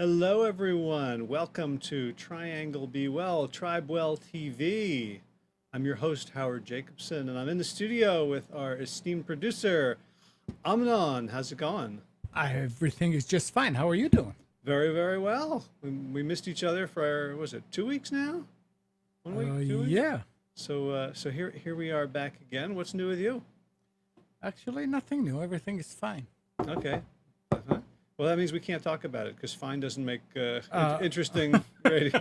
Hello, everyone. Welcome to Triangle Be Well, Tribe Well TV. I'm your host, Howard Jacobson, and I'm in the studio with our esteemed producer, Amnon. How's it going? Everything is just fine. How are you doing? Very, very well. We missed each other for, was it 2 weeks now? 1 week, 2 weeks? Yeah. So here we are back again. What's new with you? Actually, nothing new. Everything is fine. Okay. Uh-huh. Well, that means we can't talk about it because fine doesn't make Uh, interesting radio.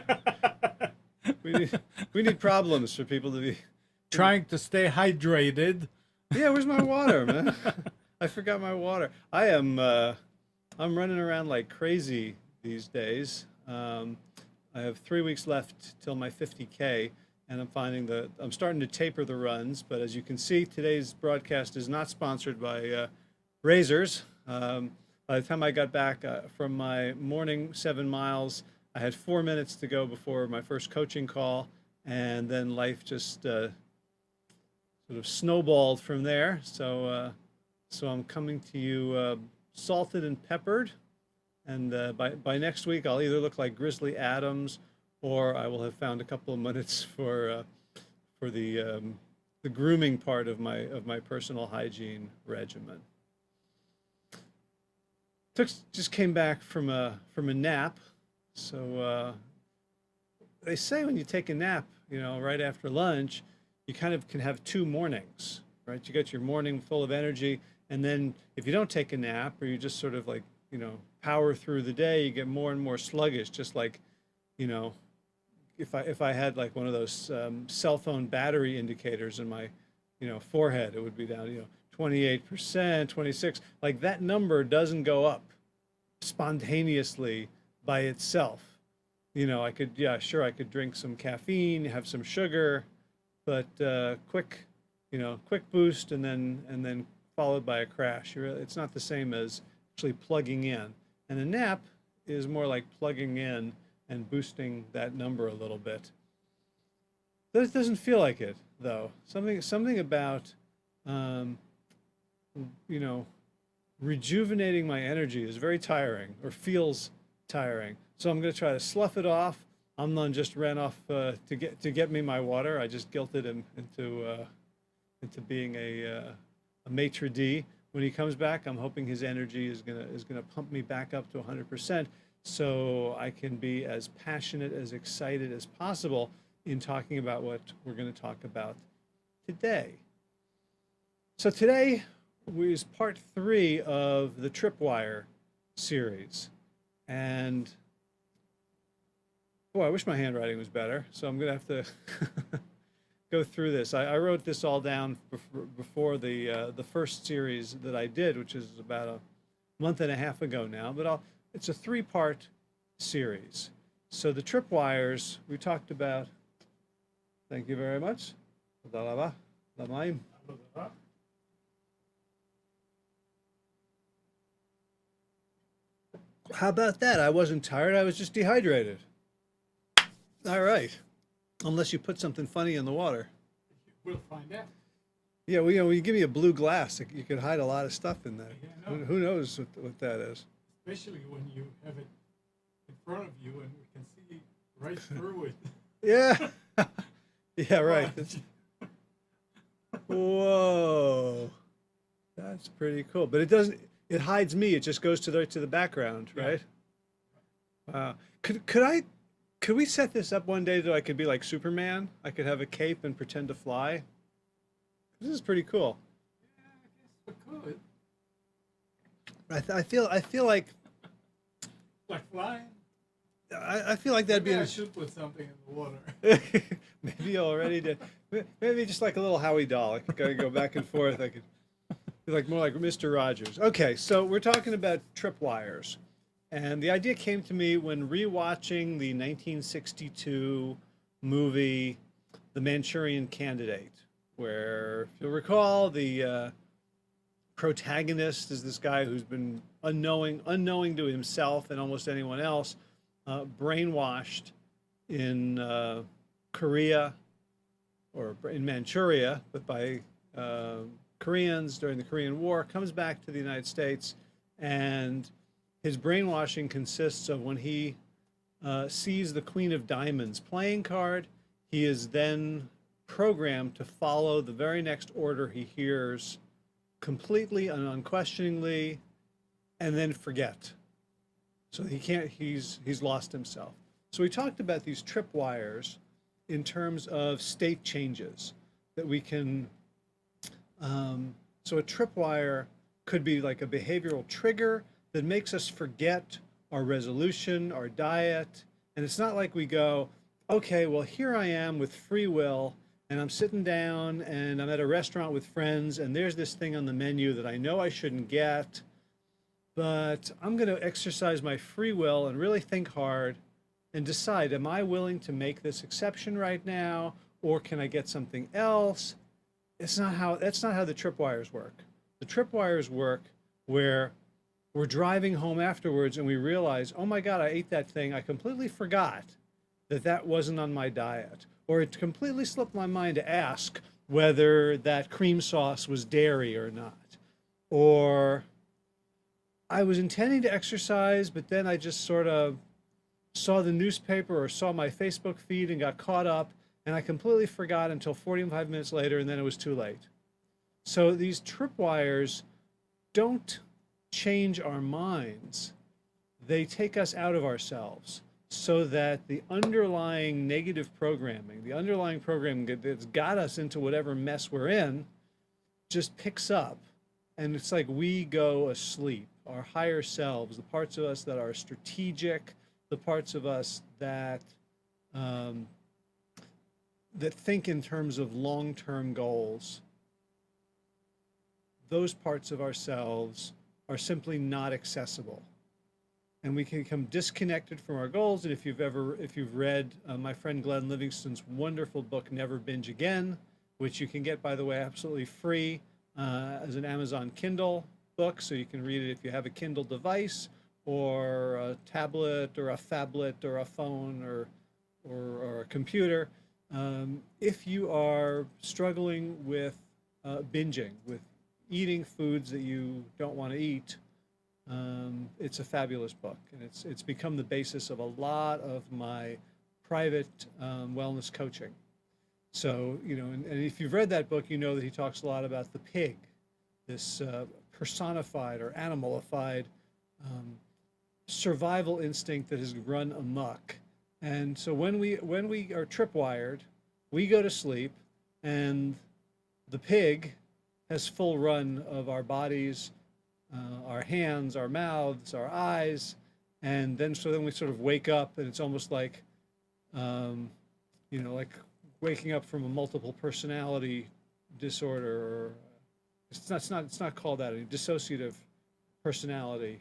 We need problems for people to be. Trying to stay hydrated. Yeah, where's my water, man? I forgot my water. I'm running around like crazy these days. I have 3 weeks left till my 50K, and I'm finding that I'm starting to taper the runs. But as you can see, today's broadcast is not sponsored by razors. By the time I got back from my morning 7 miles, I had 4 minutes to go before my first coaching call, and then life just sort of snowballed from there. So I'm coming to you salted and peppered, and by next week I'll either look like Grizzly Adams, or I will have found a couple of minutes for the grooming part of my personal hygiene regimen. Just came back from a nap, so they say when you take a nap, right after lunch, you kind of can have two mornings, right? You get your morning full of energy, and then if you don't take a nap or you just sort of like, power through the day, you get more and more sluggish, just like, you know, if I had like one of those cell phone battery indicators in my, forehead, it would be down, 28%, 26, like that number doesn't go up spontaneously by itself. I could, yeah, sure, I could drink some caffeine, have some sugar, but quick boost and then followed by a crash. It's not the same as actually plugging in. And a nap is more like plugging in and boosting that number a little bit. But it doesn't feel like it, though. Something about, you know, rejuvenating my energy is very tiring, or feels tiring. So I'm going to try to slough it off. Amnon just ran off to get me my water. I just guilted him into being a maitre d. When he comes back, I'm hoping his energy is gonna pump me back up to 100%, so I can be as passionate, as excited as possible in talking about what we're going to talk about today. So today is part 3 of the TripWire series, and boy, I wish my handwriting was better. So I'm gonna have to go through this. I wrote this all down before the first series that I did, which is about a month and a half ago now. But it's a 3-part series. So the tripwires we talked about. Thank you very much. How about that? I wasn't tired. I was just dehydrated. All right. Unless you put something funny in the water. We'll find out. Yeah, well, when you give me a blue glass, you could hide a lot of stuff in there. Yeah, no. Who knows what that is? Especially when you have it in front of you and we can see right through it. Yeah. Yeah, right. Whoa. That's pretty cool. But it hides me. It just goes to the background, right? Wow. Could we set this up one day that I could be like Superman? I could have a cape and pretend to fly. This is pretty cool. Yeah, I guess we could. I feel like Like flying? I feel like that'd Maybe be I should put something in the water. maybe you already did. Maybe just like a little Howie doll. I could go back and forth. I could be like more like Mr. Rogers. Okay, so we're talking about tripwires. And the idea came to me when rewatching the 1962 movie The Manchurian Candidate, where, if you'll recall, the protagonist is this guy who's been unknowing to himself and almost anyone else, brainwashed in Korea, or in Manchuria, but by Koreans during the Korean War, comes back to the United States, and his brainwashing consists of when he sees the Queen of Diamonds playing card, he is then programmed to follow the very next order he hears completely and unquestioningly, and then forget. So he can't, he's lost himself. So we talked about these tripwires in terms of state changes that we can, so a tripwire could be like a behavioral trigger that makes us forget our resolution, our diet. And it's not like we go, okay, well, here I am with free will, and I'm sitting down and I'm at a restaurant with friends, and there's this thing on the menu that I know I shouldn't get, but I'm going to exercise my free will and really think hard and decide, am I willing to make this exception right now, or can I get something else? That's not how the tripwires work. The tripwires work where we're driving home afterwards and we realize, oh my God, I ate that thing. I completely forgot that that wasn't on my diet. Or it completely slipped my mind to ask whether that cream sauce was dairy or not. Or I was intending to exercise, but then I just sort of saw the newspaper or saw my Facebook feed and got caught up, and I completely forgot until 45 minutes later, and then it was too late. So these tripwires don't change our minds. They take us out of ourselves so that the underlying negative programming, the underlying programming that's got us into whatever mess we're in, just picks up. And it's like we go asleep. Our higher selves, the parts of us that are strategic, the parts of us that that think in terms of long-term goals, those parts of ourselves are simply not accessible. And we can become disconnected from our goals. And if you've read my friend Glenn Livingston's wonderful book, Never Binge Again, which you can get, by the way, absolutely free as an Amazon Kindle book, so you can read it if you have a Kindle device or a tablet or a phablet or a phone or a computer. If you are struggling with binging, with eating foods that you don't want to eat, it's a fabulous book, and it's become the basis of a lot of my private wellness coaching. So, and if you've read that book, you know that he talks a lot about the pig, this personified or animalified survival instinct that has run amok. And so when we are tripwired, we go to sleep, and the pig has full run of our bodies, our hands, our mouths, our eyes, and then we sort of wake up, and it's almost like, like waking up from a multiple personality disorder, or it's not called that, a dissociative personality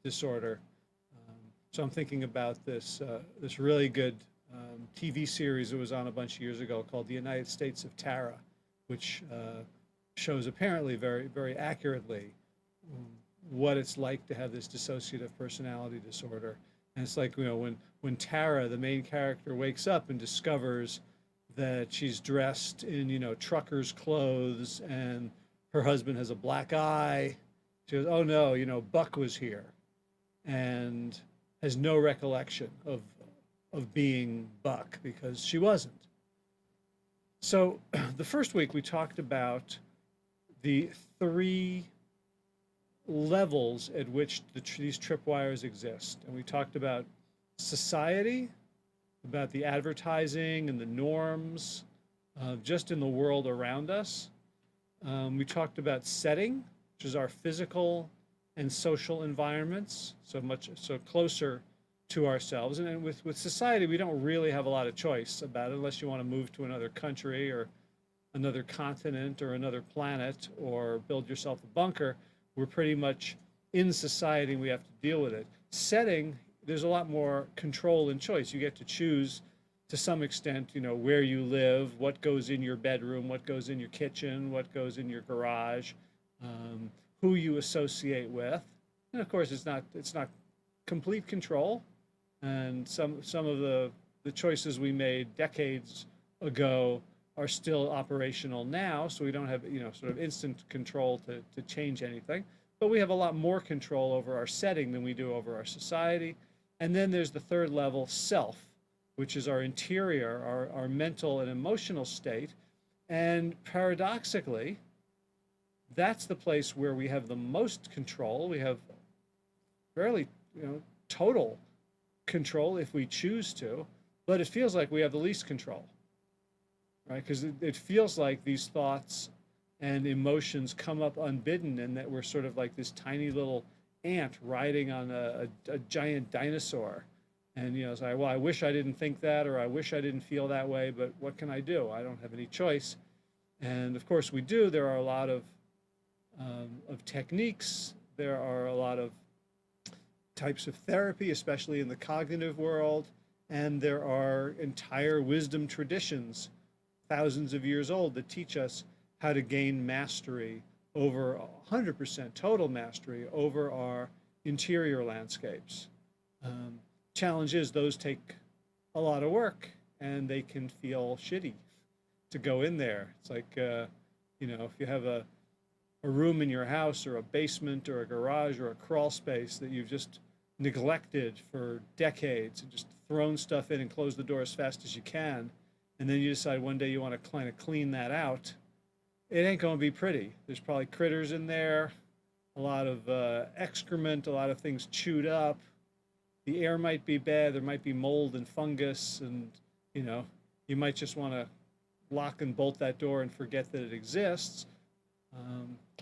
disorder. So I'm thinking about this really good TV series that was on a bunch of years ago called The United States of Tara, which shows apparently very, very accurately what it's like to have this dissociative personality disorder. And it's like, when Tara, the main character, wakes up and discovers that she's dressed in, trucker's clothes, and her husband has a black eye. She goes, oh no, Buck was here, and has no recollection of being Buck, because she wasn't. So the first week we talked about the 3 levels at which these tripwires exist. And we talked about society, about the advertising and the norms just in the world around us. We talked about setting, which is our physical and social environments, so closer to ourselves. And then with society, we don't really have a lot of choice about it, unless you want to move to another country or another continent or another planet or build yourself a bunker. We're pretty much in society, and we have to deal with it. Setting, there's a lot more control and choice. You get to choose to some extent, where you live, what goes in your bedroom, what goes in your kitchen, what goes in your garage, who you associate with. And of course, it's not complete control. And some of the choices we made decades ago are still operational now, so we don't have sort of instant control to change anything. but we have a lot more control over our setting than we do over our society. And then there's the third level, self, which is our interior, our mental and emotional state. And paradoxically, that's the place where we have the most control. We have fairly, total control if we choose to, but it feels like we have the least control, right? Because it feels like these thoughts and emotions come up unbidden, and that we're sort of like this tiny little ant riding on a giant dinosaur. And, say, well, I wish I didn't think that, or I wish I didn't feel that way, but what can I do? I don't have any choice. And of course we do. There are a lot of techniques. There are a lot of types of therapy, especially in the cognitive world. And there are entire wisdom traditions, thousands of years old, that teach us how to gain mastery over 100% total mastery over our interior landscapes. Challenge is those take a lot of work, and they can feel shitty to go in there. It's like, if you have a room in your house, or a basement, or a garage, or a crawl space that you've just neglected for decades, and just thrown stuff in and closed the door as fast as you can, and then you decide one day you want to kind of clean that out, it ain't going to be pretty. There's probably critters in there, a lot of excrement, a lot of things chewed up. The air might be bad. There might be mold and fungus, and you might just want to lock and bolt that door and forget that it exists.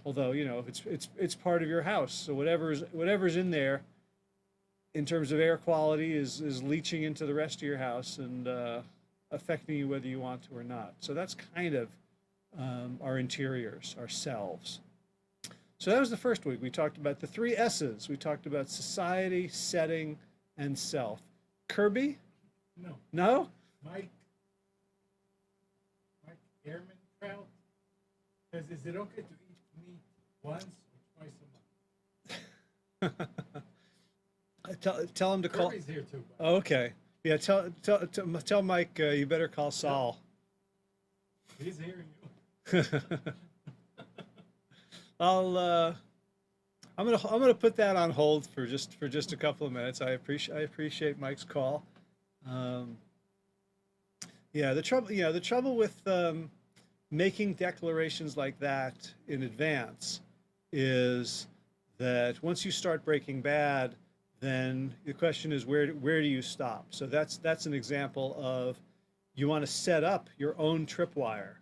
Although it's part of your house, so whatever's in there, in terms of air quality, is leaching into the rest of your house and affecting you whether you want to or not. So that's kind of our interiors, ourselves. So that was the first week. We talked about the 3 S's. We talked about society, setting, and self. Kirby? No. No? Mike Airman Trout says, is it okay to eat meat once or twice a month? Tell him to call. Kirby's here too. Oh, okay. Yeah, tell Mike you better call Saul. He's hearing you. I'm gonna put that on hold for just a couple of minutes. I appreciate Mike's call. The trouble with making declarations like that in advance is that once you start breaking bad, then the question is where do you stop? So that's an example of, you want to set up your own tripwire,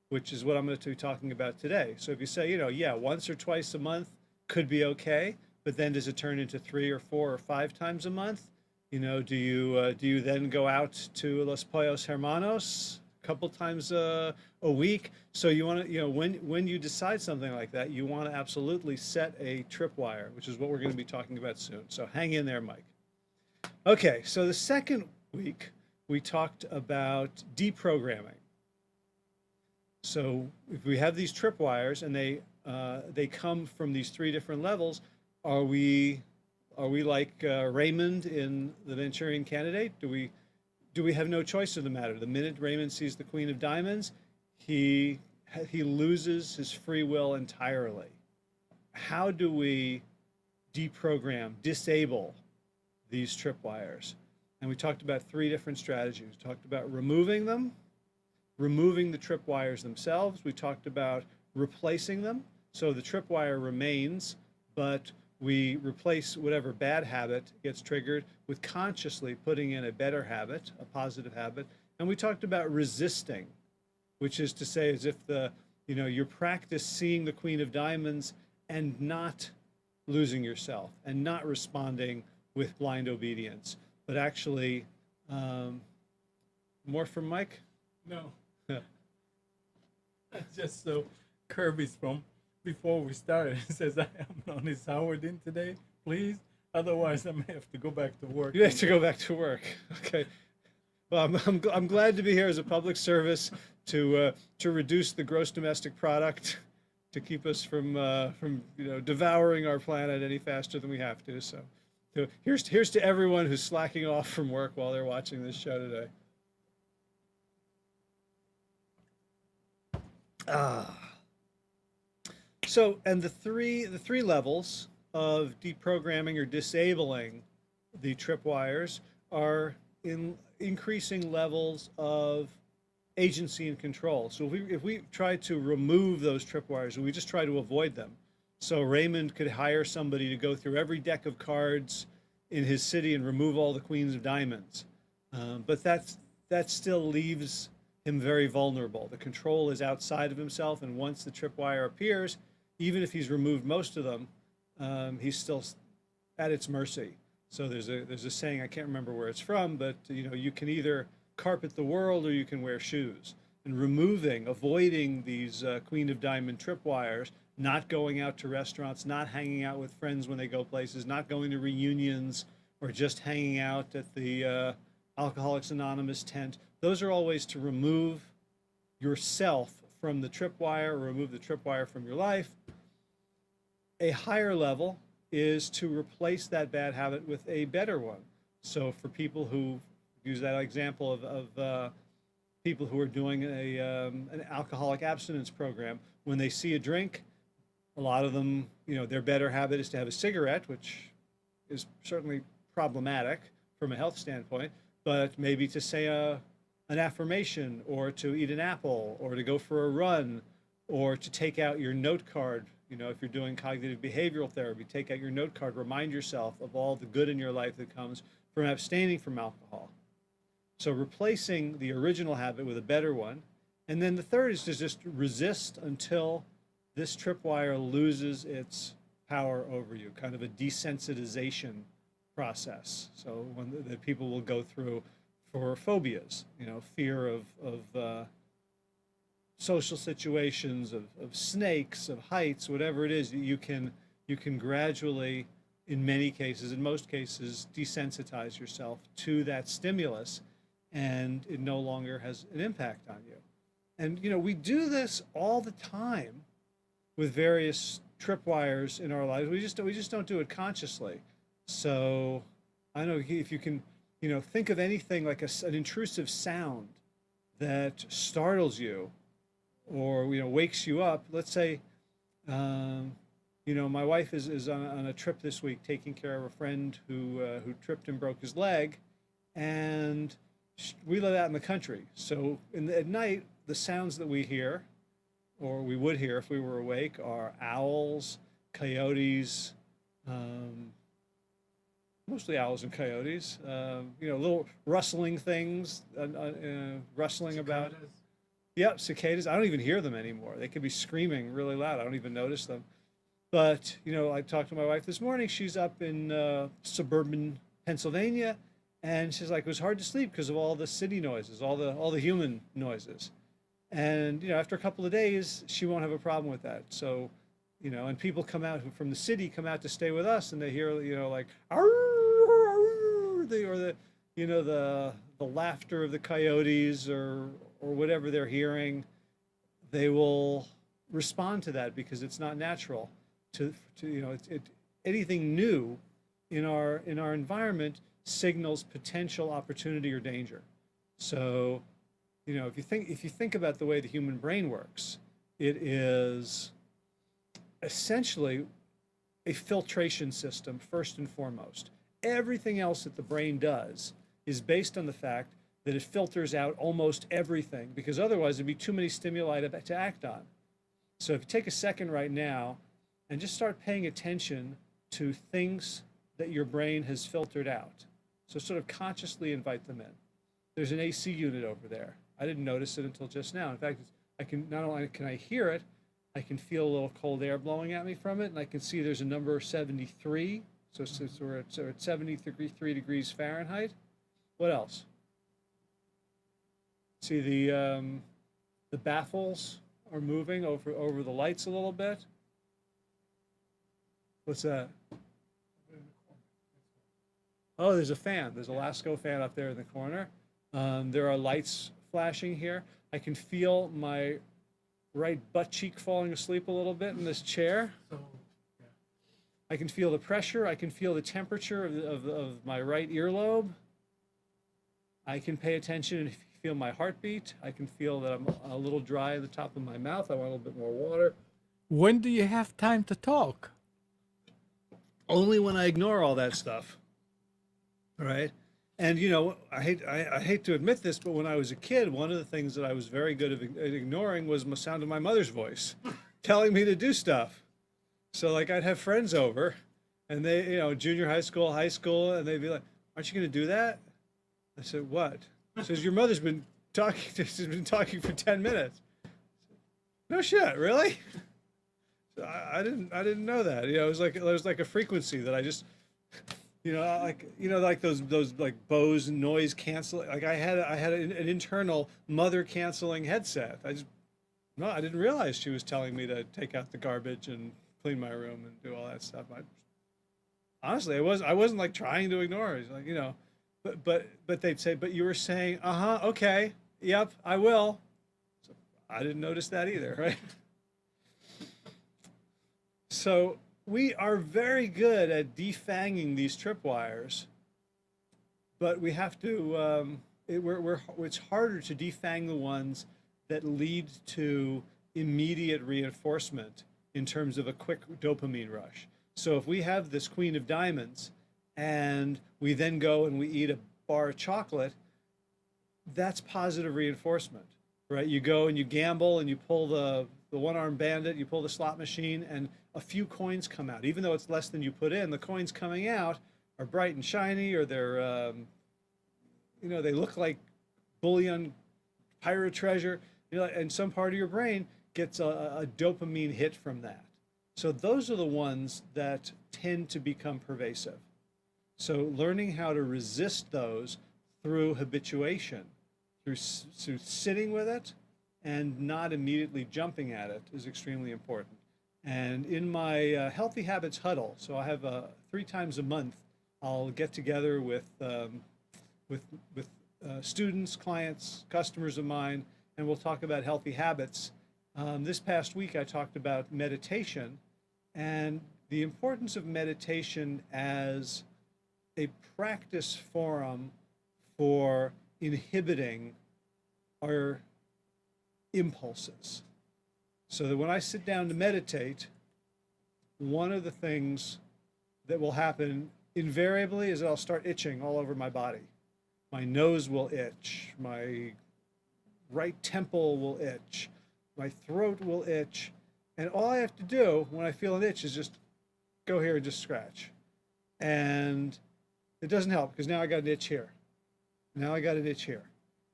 which is what I'm going to be talking about today. So if you say, once or twice a month could be okay, but then does it turn into 3 or 4 or 5 times a month? Do you then go out to Los Pollos Hermanos a couple times a week? So you want to, when you decide something like that, you want to absolutely set a tripwire, which is what we're going to be talking about soon. So hang in there, Mike. Okay, so the second week we talked about deprogramming. So if we have these tripwires and they come from these 3 different levels, are we like Raymond in The Manchurian Candidate? Do we have no choice in the matter? The minute Raymond sees the Queen of Diamonds, he loses his free will entirely. How do we deprogram, disable these tripwires? And we talked about 3 different strategies. We talked about removing them, removing the tripwires themselves. We talked about replacing them. So the tripwire remains, but we replace whatever bad habit gets triggered with consciously putting in a better habit, a positive habit. And we talked about resisting, which is to say, as if you practice seeing the Queen of Diamonds and not losing yourself and not responding with blind obedience, but actually, more from Mike? No. Just so Kirby's from before we started, he says, I am on his Howard in today, please. Otherwise, I may have to go back to work. You have to go back to work. Okay. Well, I'm glad to be here as a public service to reduce the gross domestic product, to keep us from devouring our planet any faster than we have to. So here's to everyone who's slacking off from work while they're watching this show today. So, and the three levels of deprogramming or disabling the tripwires are in increasing levels of agency and control. So if we try to remove those tripwires, we just try to avoid them. So Raymond could hire somebody to go through every deck of cards in his city and remove all the queens of diamonds. But that still leaves him very vulnerable. The control is outside of himself, and once the tripwire appears, even if he's removed most of them, he's still at its mercy. So there's a saying, I can't remember where it's from, but you know, you can either carpet the world or you can wear shoes. And avoiding these Queen of Diamond tripwires, not going out to restaurants, not hanging out with friends when they go places, not going to reunions, or just hanging out at the Alcoholics Anonymous tent. Those are all ways to remove yourself from the tripwire or remove the tripwire from your life. A higher level is to replace that bad habit with a better one. So for people who use that example of people who are doing an alcoholic abstinence program, when they see a drink, a lot of them, you know, their better habit is to have a cigarette, which is certainly problematic from a health standpoint, but maybe to say an affirmation, or to eat an apple, or to go for a run, or to take out your note card. You know, if you're doing cognitive behavioral therapy, take out your note card, remind yourself of all the good in your life that comes from abstaining from alcohol. So replacing the original habit with a better one. And then the third is to just resist until this tripwire loses its power over you, kind of a desensitization process. So that people will go through for phobias, you know, fear of social situations, of snakes, of heights, whatever it is, you can gradually, in many cases, in most cases, desensitize yourself to that stimulus, and it no longer has an impact on you. And you know, we do this all the time with various tripwires in our lives. We just don't do it consciously. So I don't know if you can, you know, think of anything like an intrusive sound that startles you, or you know, wakes you up. Let's say, you know, my wife is on a trip this week, taking care of a friend who tripped and broke his leg, and we live out in the country. So at night, the sounds that we hear, or we would hear if we were awake, are owls, coyotes, mostly owls and coyotes. You know, little rustling things, rustling about. Cicadas. Yep, cicadas. I don't even hear them anymore. They could be screaming really loud. I don't even notice them. But, you know, I talked to my wife this morning. She's up in suburban Pennsylvania, and she's like, it was hard to sleep because of all the city noises, all the human noises. And, you know, after a couple of days, she won't have a problem with that. So, you know, and people come out from the city, come out to stay with us, and they hear, you know, like, or the, you know, the laughter of the coyotes, or whatever they're hearing. They will respond to that because it's not natural to you know, anything new in our environment signals potential opportunity or danger. So, you know, if you think about the way the human brain works, it is essentially a filtration system first and foremost. Everything else that the brain does is based on the fact that it filters out almost everything, because otherwise there'd be too many stimuli to act on. So if you take a second right now and just start paying attention to things that your brain has filtered out. So sort of consciously invite them in. There's an AC unit over there. I didn't notice it until just now. In fact, I can, not only can I hear it, I can feel a little cold air blowing at me from it, and I can see there's a number 73. So we're at 73 degrees Fahrenheit. What else? See the baffles are moving over the lights a little bit. What's that? Oh, there's a fan. There's a Lasco fan up there in the corner. There are lights flashing here. I can feel my right butt cheek falling asleep a little bit in this chair. So, yeah. I can feel the pressure. I can feel the temperature of my right earlobe. I can pay attention and feel my heartbeat. I can feel that I'm a little dry at the top of my mouth. I want a little bit more water. When do you have time to talk? Only when I ignore all that stuff. Right. And I hate to admit this, but when I was a kid, one of the things that I was very good at ignoring was the sound of my mother's voice telling me to do stuff. So like I'd have friends over and they, junior high school, and they'd be like, "Aren't you going to do that?" I said, "What?" She says, "Your mother's been talking she's been talking for 10 minutes." No shit, really? So I didn't know that. It was like a frequency that I just like those like Bose noise canceling. Like I had an internal mother canceling headset. No, I didn't realize she was telling me to take out the garbage and clean my room and do all that stuff. Honestly, I wasn't like trying to ignore her. It's like, but they'd say, "But you were saying, okay, yep, I will." So I didn't notice that either, right? So we are very good at defanging these tripwires, but we have to. It's harder to defang the ones that lead to immediate reinforcement in terms of a quick dopamine rush. So if we have this queen of diamonds and we then go and we eat a bar of chocolate, that's positive reinforcement, right? You go and you gamble and you pull the one-armed bandit, you pull the slot machine, and a few coins come out. Even though it's less than you put in, the coins coming out are bright and shiny, or they're, they look like bullion, pirate treasure, and some part of your brain gets a dopamine hit from that. So those are the ones that tend to become pervasive. So learning how to resist those through habituation, through sitting with it and not immediately jumping at it is extremely important. And in my Healthy Habits huddle, so I have 3 times a month, I'll get together with students, clients, customers of mine, and we'll talk about healthy habits. This past week, I talked about meditation and the importance of meditation as a practice forum for inhibiting our impulses. So that when I sit down to meditate, one of the things that will happen invariably is that I'll start itching all over my body. My nose will itch, my right temple will itch, my throat will itch, and all I have to do when I feel an itch is just go here and just scratch. And it doesn't help because now I got an itch here. Now I got an itch here.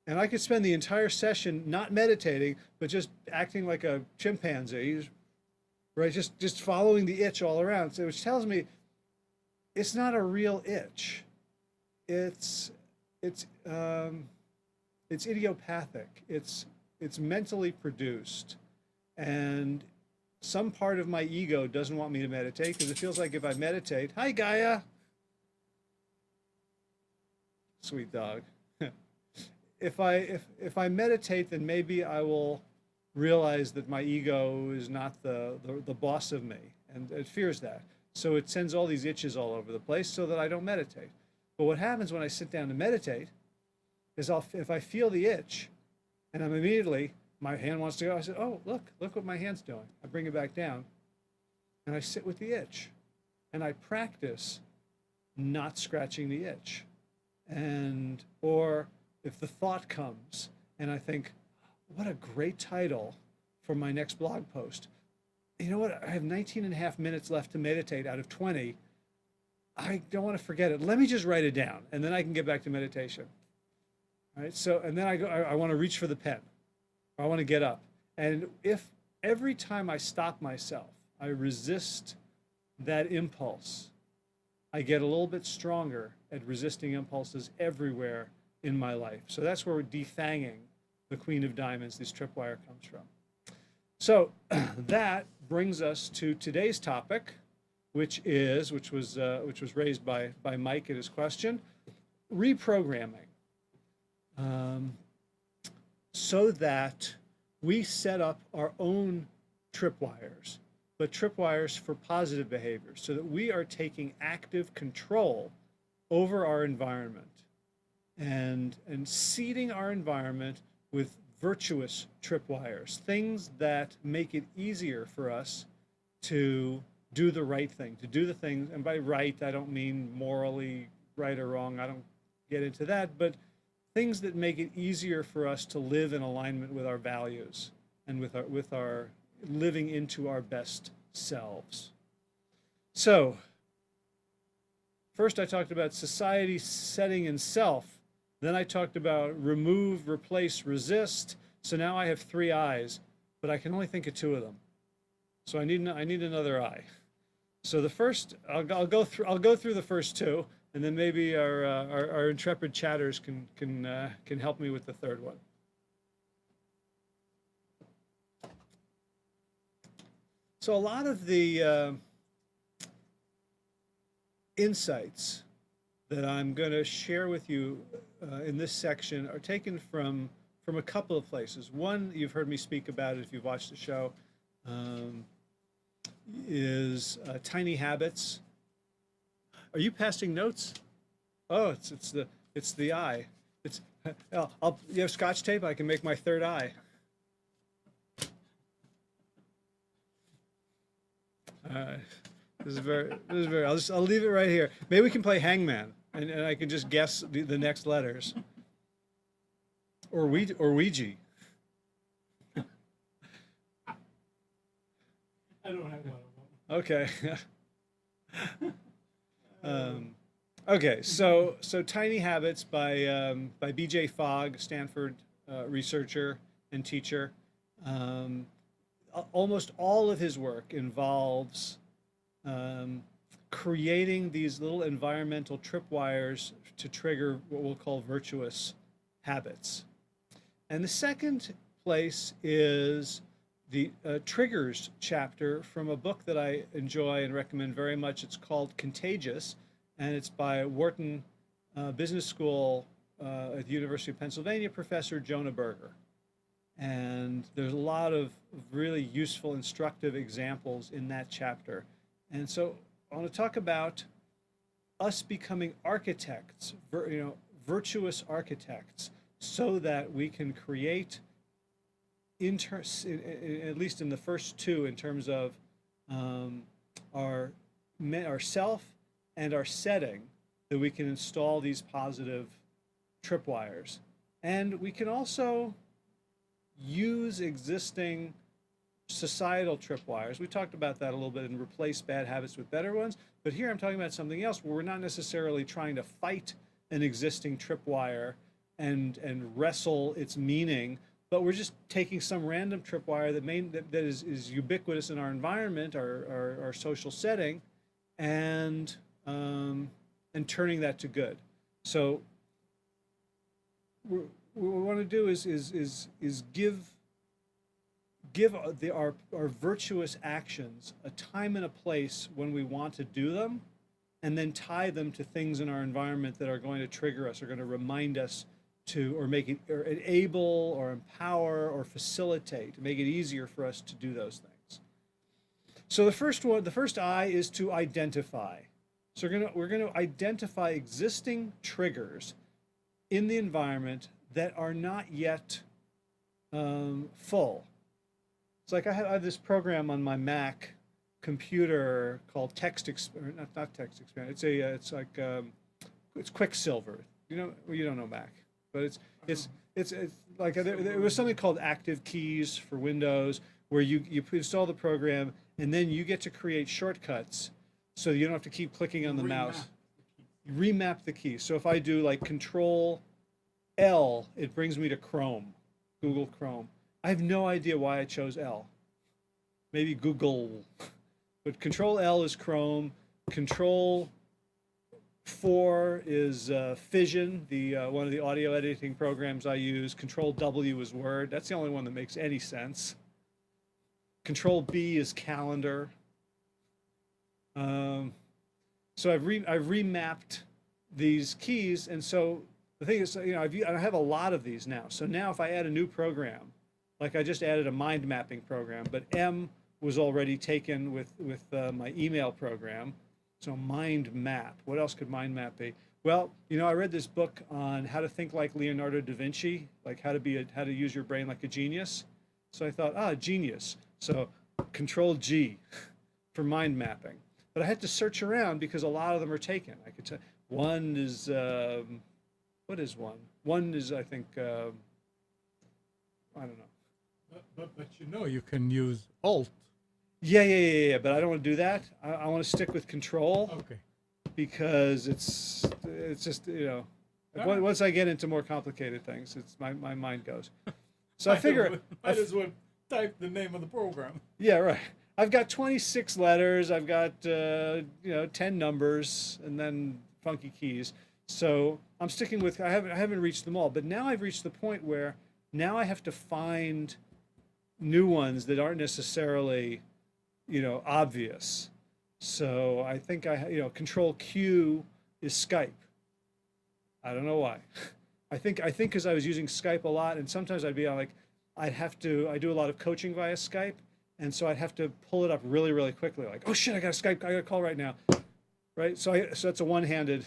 And I could spend the entire session not meditating, but just acting like a chimpanzee, right? Just following the itch all around. So which tells me it's not a real itch. It's idiopathic. It's mentally produced. And some part of my ego doesn't want me to meditate because it feels like if I meditate, hi Gaia, sweet dog. If I meditate, then maybe I will realize that my ego is not the boss of me, and it fears that. So it sends all these itches all over the place so that I don't meditate. But what happens when I sit down to meditate is if I feel the itch, and I'm immediately, my hand wants to go, I say, oh, look what my hand's doing. I bring it back down, and I sit with the itch, and I practice not scratching the itch. Or if the thought comes and I think, what a great title for my next blog post. You know what? I have 19 and a half minutes left to meditate out of 20. I don't want to forget it. Let me just write it down, and then I can get back to meditation. All right. So, and then I want to reach for the pen, or I want to get up. And if every time I stop myself, I resist that impulse, I get a little bit stronger at resisting impulses everywhere in my life. So that's where defanging the Queen of Diamonds, this tripwire, comes from. So that brings us to today's topic, which was raised by Mike in his question, reprogramming, so that we set up our own tripwires, but tripwires for positive behaviors, so that we are taking active control over our environment and seeding our environment with virtuous tripwires, things that make it easier for us to do the right thing, to do the things, and by right, I don't mean morally right or wrong, I don't get into that, but things that make it easier for us to live in alignment with our values and with our living into our best selves. So, first I talked about society, setting, and self. Then I talked about remove, replace, resist. So now I have 3 I's, but I can only think of 2 of them. So I need another I. So the first, I'll go through the first 2, and then maybe our intrepid chatters can help me with the third one. So a lot of the insights that I'm going to share with you in this section are taken from a couple of places. One, you've heard me speak about it if you've watched the show, is Tiny Habits. Are you passing notes? Oh, it's the I. It's you have Scotch tape? I can make my third I. This is very. I'll leave it right here. Maybe we can play Hangman, and I can just guess the next letters. Or Ouija. I don't have one of them. Okay. Okay. So Tiny Habits by B.J. Fogg, Stanford researcher and teacher. Almost all of his work involves creating these little environmental tripwires to trigger what we'll call virtuous habits. And the second place is the triggers chapter from a book that I enjoy and recommend very much. It's called Contagious, and it's by Wharton Business School at the University of Pennsylvania professor Jonah Berger. And there's a lot of really useful, instructive examples in that chapter. And so I want to talk about us becoming architects, virtuous architects, so that we can create, at least in the first 2, in terms of our self and our setting, that we can install these positive tripwires. And we can also use existing societal tripwires. We talked about that a little bit and replace bad habits with better ones. But here I'm talking about something else where we're not necessarily trying to fight an existing tripwire and wrestle its meaning, but we're just taking some random tripwire that is ubiquitous in our environment, our social setting, and turning that to good. So what we want to do is give our virtuous actions a time and a place when we want to do them, and then tie them to things in our environment that are going to trigger us, are going to remind us to, or make it, or enable, or empower, or facilitate, to make it easier for us to do those things. So the first I is to identify. So we're going to identify existing triggers in the environment that are not yet full. It's like I have this program on my Mac computer called not Text Expander. It's Quicksilver. You don't know Mac, but it's like there was something called Active Keys for Windows, where you install the program and then you get to create shortcuts, so you don't have to keep clicking on the mouse. You remap the keys. So if I do like Control L, it brings me to Chrome, Google Chrome. I have no idea why I chose L. Maybe Google. But Control L is Chrome. Control 4 is Fission, one of the audio editing programs I use. Control W is Word. That's the only one that makes any sense. Control B is Calendar. So I've remapped these keys, and so the thing is, I have a lot of these now. So now if I add a new program, like I just added a mind mapping program, but M was already taken with my email program. So mind map. What else could mind map be? Well, I read this book on how to think like Leonardo da Vinci, like how to use your brain like a genius. So I thought, genius. So Control G for mind mapping. But I had to search around because a lot of them are taken. I could tell one is what is one? One is I think I don't know. But you know you can use Alt. Yeah. But I don't want to do that. I want to stick with Control Okay. because it's just Alright. once I get into more complicated things, it's my mind goes. So I figure, Might as well type the name of the program. yeah, right. I've got 26 letters. I've got 10 numbers, and then funky keys. So I'm sticking with. I haven't reached them all, but now I've reached the point where now I have to find new ones that aren't necessarily obvious. So I think Control Q is Skype. I don't know why. I think because I was using Skype a lot, and sometimes I'd be on like, I do a lot of coaching via Skype, and so I'd have to pull it up really, really quickly. Like, oh shit, I got a Skype, I got a call right now, right? So that's a one-handed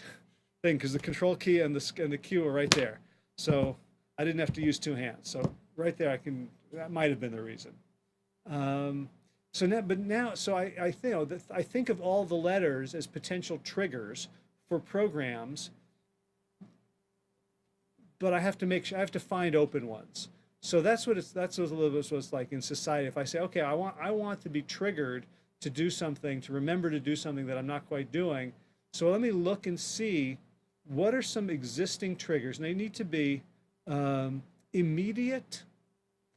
thing because the Control key and the Q are right there. So I didn't have to use two hands. So right there, that might have been the reason. So I think of all the letters as potential triggers for programs, but I have to find open ones. So that's what it's like in society. If I say, okay, I want to be triggered to do something, to remember to do something that I'm not quite doing. So let me look and see what are some existing triggers, and they need to be immediate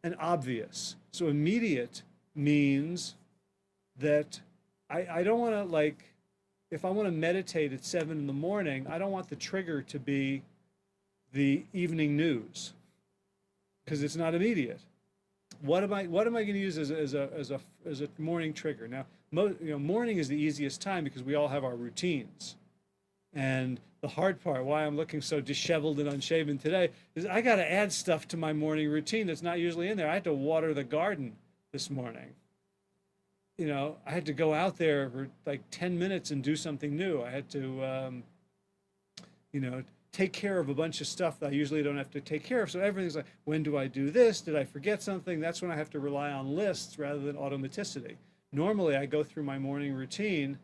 and obvious. So immediate means that I don't want to, like, if I want to meditate at 7 in the morning, I don't want the trigger to be the evening news because it's not immediate. What am I going to use as a morning trigger? Now, morning is the easiest time because we all have our routines. And the hard part, why I'm looking so disheveled and unshaven today, is I got to add stuff to my morning routine that's not usually in there. I had to water the garden this morning. I had to go out there for like 10 minutes and do something new. I had to, take care of a bunch of stuff that I usually don't have to take care of. So everything's like, when do I do this? Did I forget something? That's when I have to rely on lists rather than automaticity. Normally, I go through my morning routine.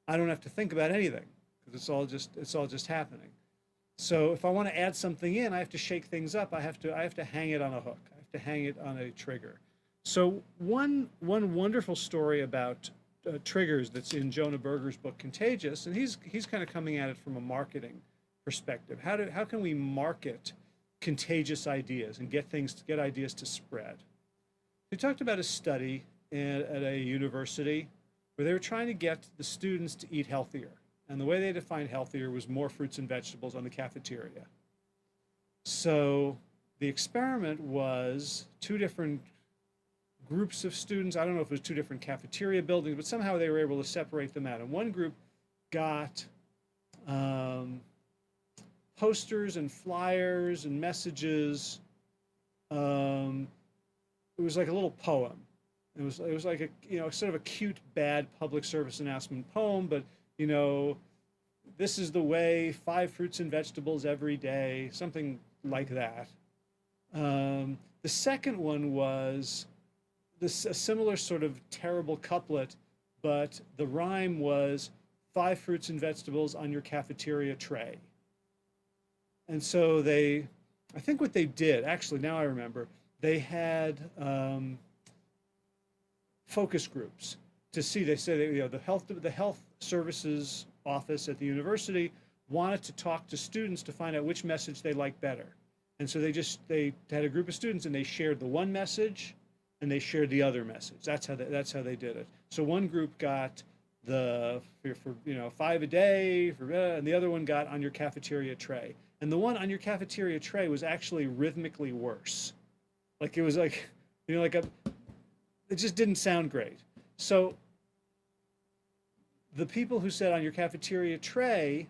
I don't have to think about anything because it's all just happening. So if I want to add something in, I have to shake things up. I have to hang it on a hook. I have to hang it on a trigger. So one wonderful story about triggers that's in Jonah Berger's book Contagious, and he's kind of coming at it from a marketing perspective. How can we market contagious ideas and get ideas to spread? He talked about a study at a university where they were trying to get the students to eat healthier. And the way they defined healthier was more fruits and vegetables on the cafeteria. So the experiment was two different groups of students. I don't know if it was two different cafeteria buildings, but somehow they were able to separate them out. And one group got posters and flyers and messages. It was like a little poem. It was like a sort of a cute, bad public service announcement poem, but this is the way, 5 fruits and vegetables every day, something like that. The second one was a similar sort of terrible couplet, but the rhyme was 5 fruits and vegetables on your cafeteria tray. And so I think what they did, actually, now I remember, they had focus groups to see. They said the health services office at the university wanted to talk to students to find out which message they liked better. And so they had a group of students and they shared the one message and they shared the other message. That's how they did it. So one group got for 5 a day, and the other one got on your cafeteria tray. And the one on your cafeteria tray was actually rhythmically worse. Like it was like, it just didn't sound great. So the people who said on your cafeteria tray,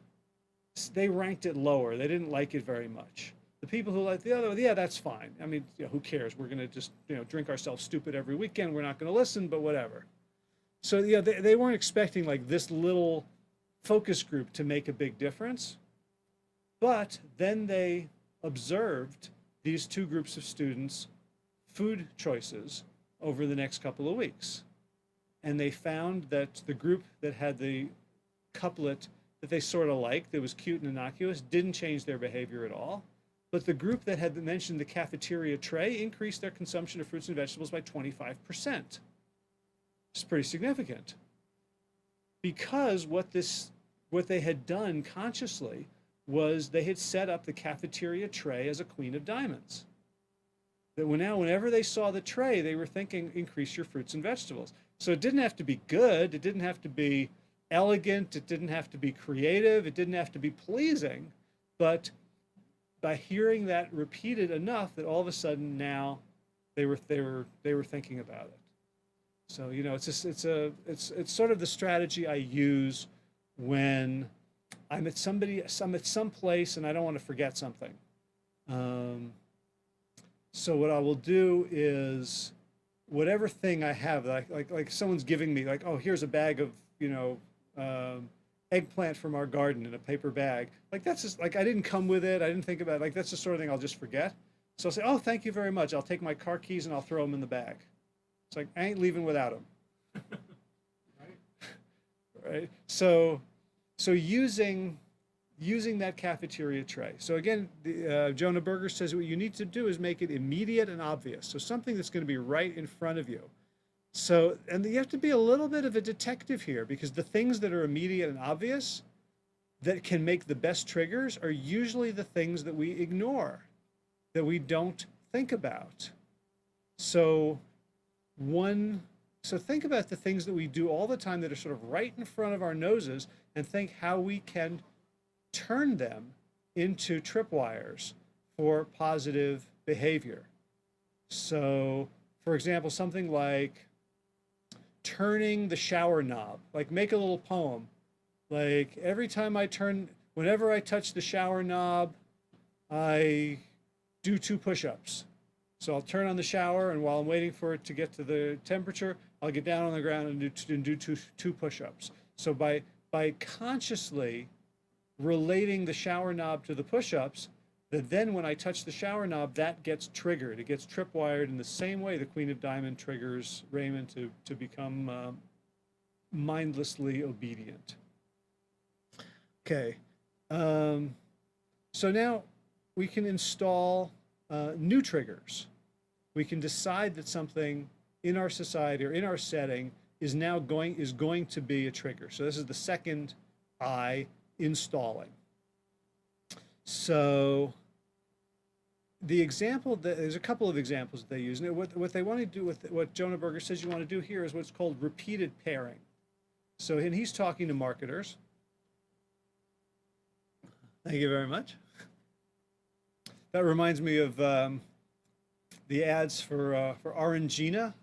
they ranked it lower. They didn't like it very much. The people who liked the other, yeah, that's fine. I mean, who cares? We're going to just, drink ourselves stupid every weekend. We're not going to listen, but whatever. So, they weren't expecting like this little focus group to make a big difference. But then they observed these two groups of students' food choices over the next couple of weeks. And they found that the group that had the couplet that they sort of liked, that was cute and innocuous, didn't change their behavior at all. But the group that had mentioned the cafeteria tray increased their consumption of fruits and vegetables by 25%. It's pretty significant. Because what they had done consciously was they had set up the cafeteria tray as a queen of diamonds. That whenever they saw the tray, they were thinking, increase your fruits and vegetables. So it didn't have to be good, it didn't have to be elegant, it didn't have to be creative, it didn't have to be pleasing, but by hearing that repeated enough that all of a sudden now they were thinking about it. So it's sort of the strategy I use when I'm at some place and I don't want to forget something. So what I will do is whatever thing I have, like someone's giving me, like, oh, here's a bag of eggplant from our garden in a paper bag. Like, that's just like, I didn't come with it, I didn't think about it. Like, that's the sort of thing I'll just forget. So I'll say, oh, thank you very much. I'll take my car keys and I'll throw them in the bag. It's like, I ain't leaving without them. Right? So using that cafeteria tray. So again, Jonah Berger says what you need to do is make it immediate and obvious. So something that's going to be right in front of you. So, and you have to be a little bit of a detective here, because the things that are immediate and obvious that can make the best triggers are usually the things that we ignore, that we don't think about. So think about the things that we do all the time that are sort of right in front of our noses, and think how we can turn them into tripwires for positive behavior. So, for example, something like turning the shower knob, like make a little poem. Like whenever I touch the shower knob, I do 2 push-ups. So I'll turn on the shower, and while I'm waiting for it to get to the temperature, I'll get down on the ground and do two push-ups. So by consciously relating the shower knob to the push-ups, that then when I touch the shower knob, that gets triggered. It gets tripwired in the same way the Queen of Diamond triggers Raymond to become mindlessly obedient. Okay. So now we can install new triggers. We can decide that something in our society or in our setting is going to be a trigger. So this is the second I, installing. So the example there's a couple of examples that they use. And what they want to do with what Jonah Berger says you want to do here is what's called repeated pairing. So, and he's talking to marketers. Thank you very much. That reminds me of the ads for Orangina.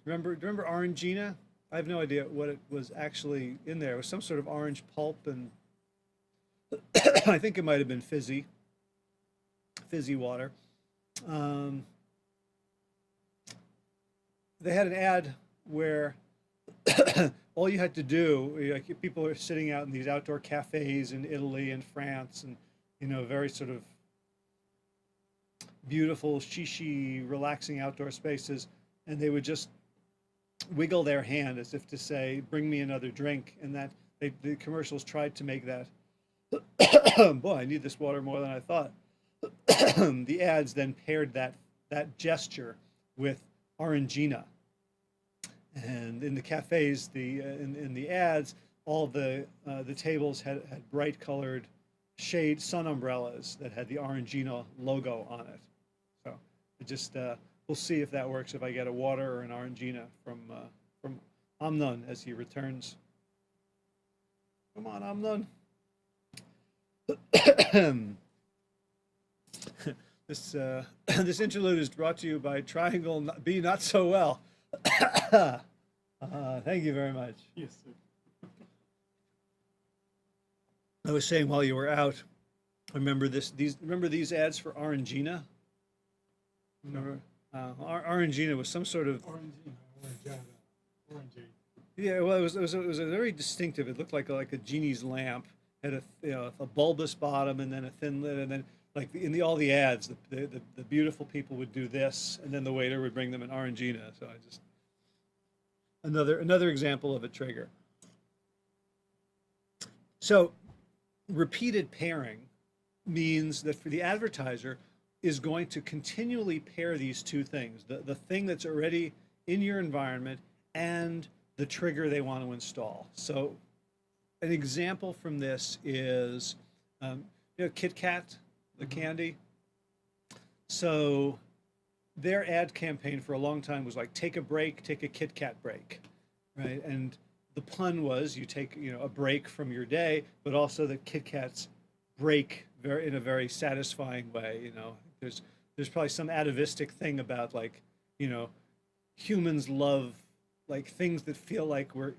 Remember Orangina? I have no idea what it was actually in there. It was some sort of orange pulp, and I think it might have been fizzy water. They had an ad where all you had to do, like, people are sitting out in these outdoor cafes in Italy and France, and very sort of beautiful, shishi, relaxing outdoor spaces, and they would just wiggle their hand as if to say, "Bring me another drink," and that the commercials tried to make that. Boy, I need this water more than I thought. The ads then paired that gesture with Orangina, and in the cafes, in the ads, all the tables had bright colored shade sun umbrellas that had the Orangina logo on it. So it just we'll see if that works, if I get a water or an Orangina from Amnon as he returns. Come on, Amnon. This interlude is brought to you by Triangle B Not So Well. Thank you very much. Yes, sir. I was saying while you were out, remember these ads for Orangina? Remember, Orangina was some sort of Orangina. yeah. Well, it was a very distinctive. It looked like a genie's lamp, had a bulbous bottom and then a thin lid, and then like all the ads, the beautiful people would do this, and then the waiter would bring them an Orangina. So I just another example of a trigger. So repeated pairing means that for the advertiser is going to continually pair these two things, the thing that's already in your environment and the trigger they want to install. So an example from this is, Kit Kat, the candy. So their ad campaign for a long time was like, take a break, take a Kit Kat break, right? And the pun was you take, a break from your day, but also that Kit Kats break in a very satisfying way. There's probably some atavistic thing about like, humans love like things that feel like we're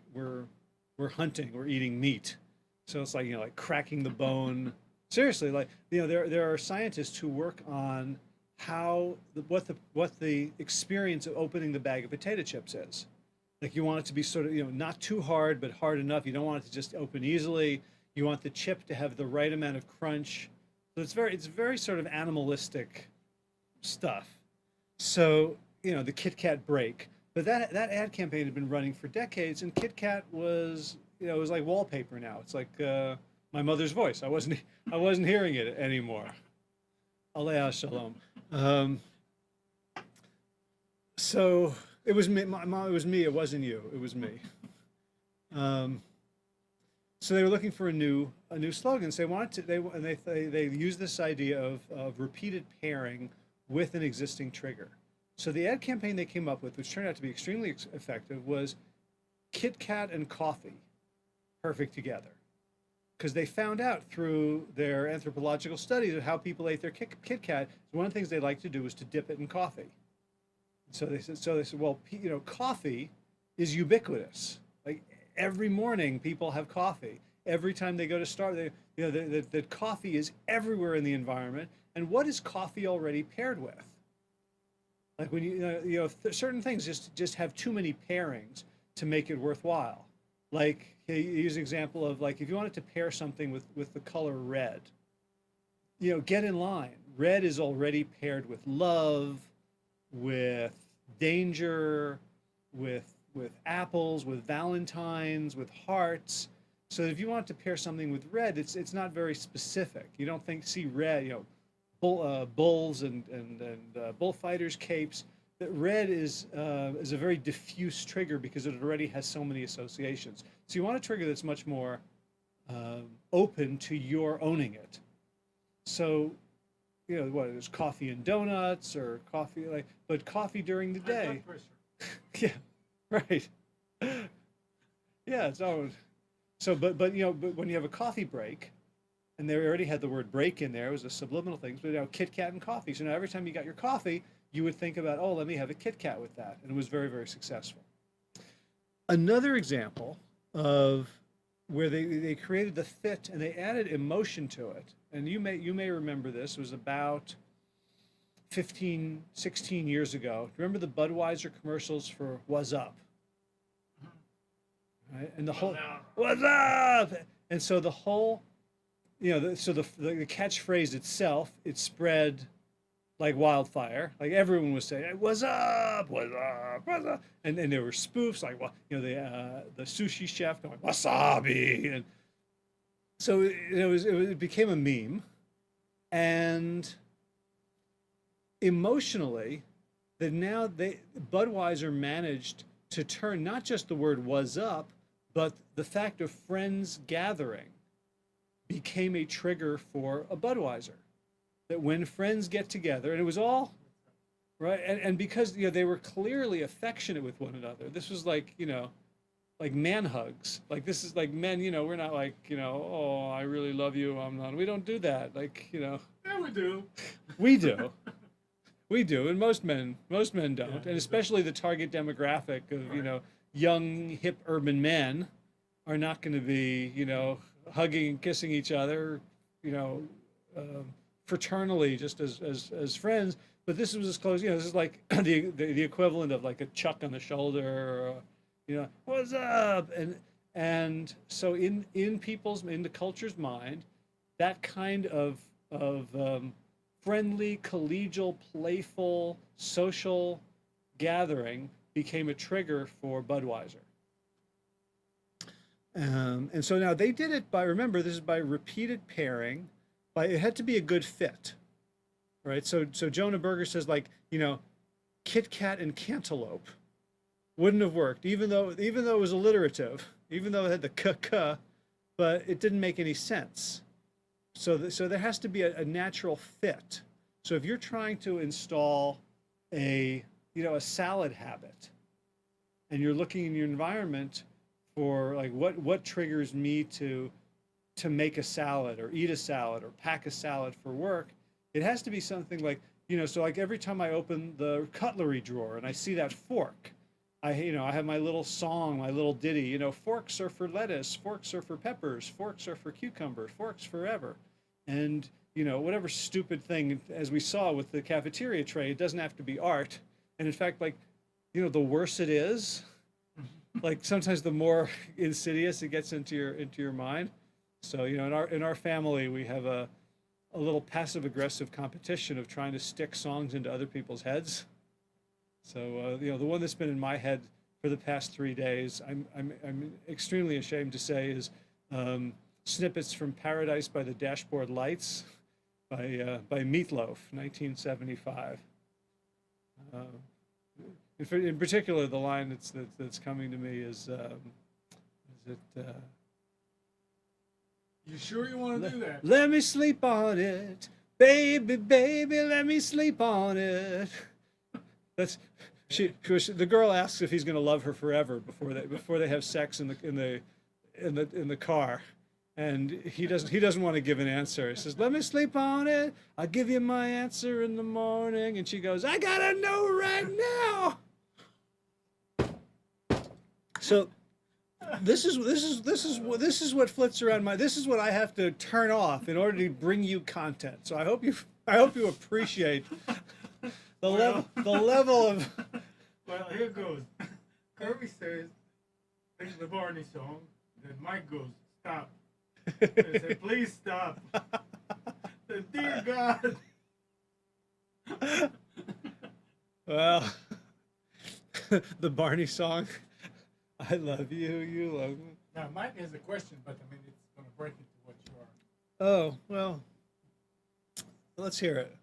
hunting, we're eating meat. So it's like, like cracking the bone. Seriously, like, there are scientists who work on what the experience of opening the bag of potato chips is. Like you want it to be sort of, not too hard, but hard enough. You don't want it to just open easily. You want the chip to have the right amount of crunch. So it's very sort of animalistic stuff. So, the Kit Kat break. But that ad campaign had been running for decades, and Kit Kat was, it was like wallpaper now. It's like my mother's voice. I wasn't hearing it anymore. Alea shalom. So it was me. It was me. It wasn't you. It was me. So they were looking for a new slogan. So they used this idea of repeated pairing with an existing trigger. So the ad campaign they came up with, which turned out to be extremely effective, was Kit Kat and coffee, perfect together. Because they found out through their anthropological studies of how people ate their Kit Kat, one of the things they liked to do was to dip it in coffee. So they said, well, coffee is ubiquitous. Like every morning, people have coffee. Every time they go to Starbucks, that coffee is everywhere in the environment. And what is coffee already paired with? Like when certain things just have too many pairings to make it worthwhile. Like you use an example of like if you wanted to pair something with the color red, get in line. Red is already paired with love, with danger, with apples, with Valentines, with hearts. So if you want to pair something with red, it's not very specific. You don't see red, bulls and bullfighters capes. That red is a very diffuse trigger because it already has so many associations. So you want a trigger that's much more open to your owning it. So, there's coffee and donuts or coffee but coffee during the day. Yeah, right. Yeah, but when you have a coffee break, and they already had the word break in there, it was a subliminal thing. So Kit Kat and coffee. So now every time you got your coffee, you would think about, oh, let me have a Kit Kat with that. And it was very, very successful. Another example of where they created the fit and they added emotion to it. And you may remember this. It was about 15, 16 years ago. Remember the Budweiser commercials for What's Up? Right? And the whole, What's Up? And so the whole, the catchphrase itself, it spread like wildfire. Like everyone was saying, hey, "What's up? What's up? What's up?" And there were spoofs like, the sushi chef going wasabi, and so it became a meme. And emotionally, that now Budweiser managed to turn not just the word "was up," but the fact of friends gathering became a trigger for a Budweiser. That when friends get together, and it was all right, and because they were clearly affectionate with one another. This was like like man hugs. Like this is like men. We're not like oh, I really love you. I'm not. We don't do that. Like Yeah, we do. we do. We do, and most men don't, and especially the target demographic of young hip urban men are not going to be hugging and kissing each other fraternally just as friends. But this was as close. This is like the equivalent of like a chuck on the shoulder, or what's up, And so in the culture's mind, that kind of friendly, collegial, playful, social gathering became a trigger for Budweiser. And so now they did it by, remember, this is by repeated pairing. By, it had to be a good fit, right? So Jonah Berger says, like, Kit Kat and cantaloupe wouldn't have worked, even though it was alliterative, even though it had the k, but it didn't make any sense. So there has to be a natural fit. So if you're trying to install a salad habit, and you're looking in your environment for, like, what triggers me to make a salad or eat a salad or pack a salad for work, it has to be something like, so like every time I open the cutlery drawer and I see that fork, I have my little song, my little ditty, forks are for lettuce, forks are for peppers, forks are for cucumbers, forks forever. And, whatever stupid thing, as we saw with the cafeteria tray, it doesn't have to be art. And in fact, like, the worse it is, like sometimes the more insidious it gets into your mind. So, in our family, we have a little passive aggressive competition of trying to stick songs into other people's heads. So, the one that's been in my head for the past 3 days, I'm extremely ashamed to say, is snippets from "Paradise by the Dashboard Lights" by Meatloaf, 1975. In particular, the line that's coming to me is it? You sure you want to do that? Let me sleep on it, baby, baby, let me sleep on it. That's the girl asks if he's going to love her forever before they have sex in the car, and he doesn't want to give an answer. He says, "Let me sleep on it. I'll give you my answer in the morning." And she goes, "I gotta know right now." So this is what flits around this is what I have to turn off in order to bring you content. So I hope you appreciate the level of. Well, here goes. Kirby says, "This is the Barney song." Then Mike goes, "Stop." I said, "Please stop." Said, "Dear God." Well, the Barney song. I love you, you love me. Now, Mike has a question, but I mean, it's going to break into what you are. Oh, well, let's hear it.